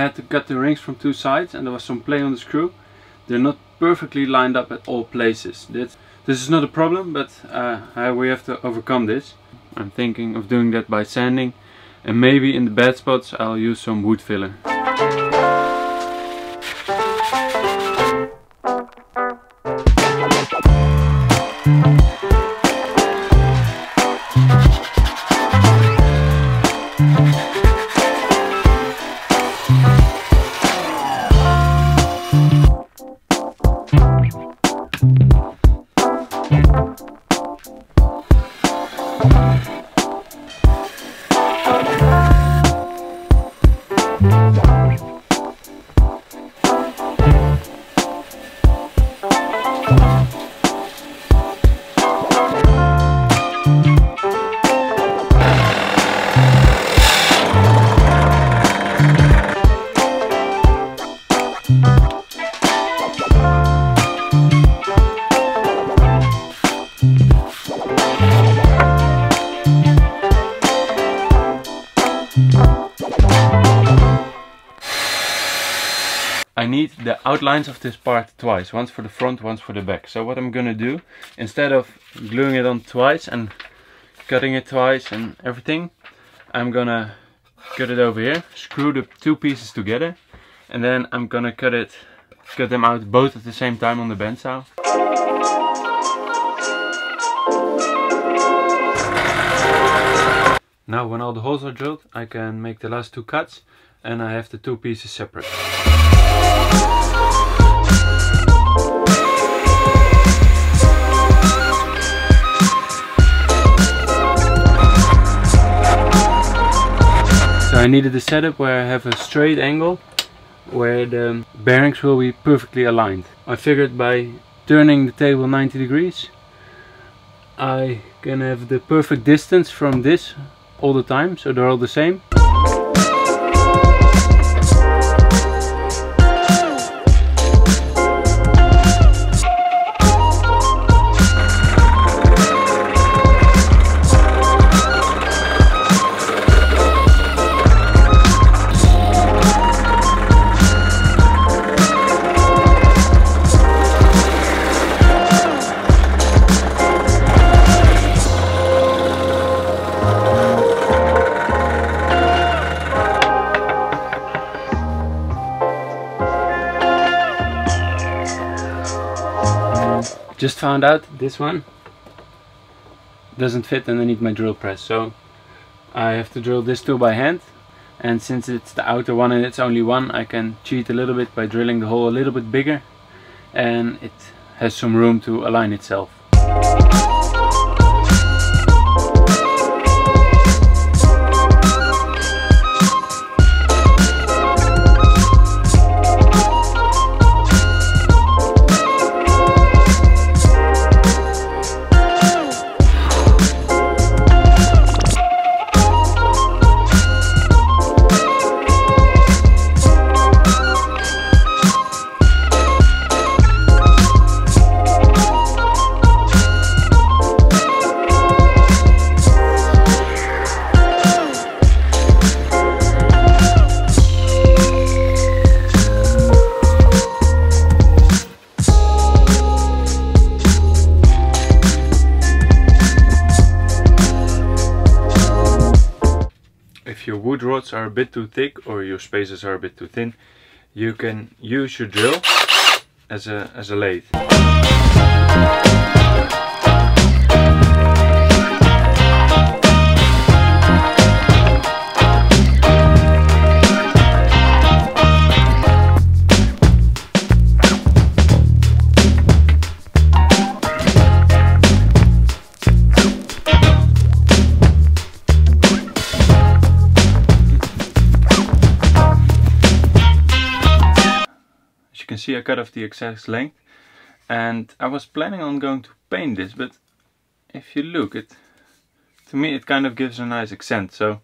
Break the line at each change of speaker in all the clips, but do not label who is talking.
had to cut the rings from two sides and there was some play on the screw. They're not perfectly lined up at all places. This is not a problem, but we have to overcome this. I'm thinking of doing that by sanding, and maybe in the bad spots I'll use some wood filler. I need the outlines of this part twice, once for the front, once for the back. So what I'm gonna do, instead of gluing it on twice and cutting it twice and everything, I'm gonna cut it over here, screw the two pieces together, and then I'm gonna cut them out both at the same time on the bandsaw. Now when all the holes are drilled, I can make the last two cuts and I have the two pieces separate. So I needed a setup where I have a straight angle where the bearings will be perfectly aligned. I figured by turning the table 90 degrees I can have the perfect distance from this all the time, so they're all the same. Just found out this one doesn't fit underneath my drill press, so I have to drill this tool by hand, and since it's the outer one and it's only one, I can cheat a little bit by drilling the hole a little bit bigger, and it has some room to align itself. If your wood rods are a bit too thick or your spacers are a bit too thin, you can use your drill as a lathe. You can see I cut off the exact length, and I was planning on going to paint this, but if you look, to me it kind of gives a nice accent, so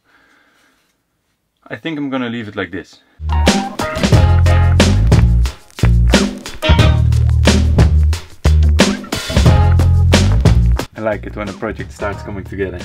I think I'm gonna leave it like this. I like it when a project starts coming together.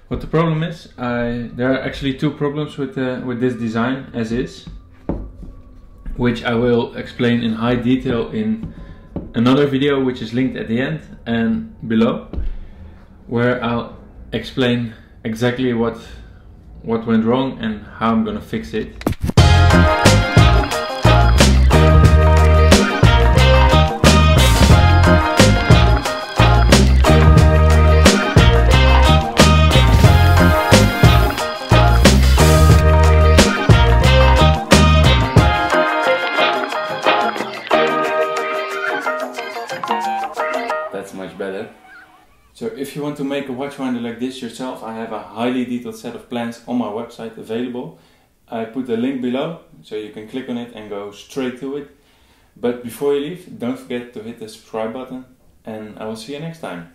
What the problem is, there are actually two problems with this design as is, which I will explain in high detail in another video, which is linked at the end and below, where I'll explain exactly what went wrong and how I'm gonna fix it. That's much better. So if you want to make a watchwinder like this yourself, I have a highly detailed set of plans on my website available. I put the link below so you can click on it and go straight to it. But before you leave, don't forget to hit the subscribe button, and I will see you next time.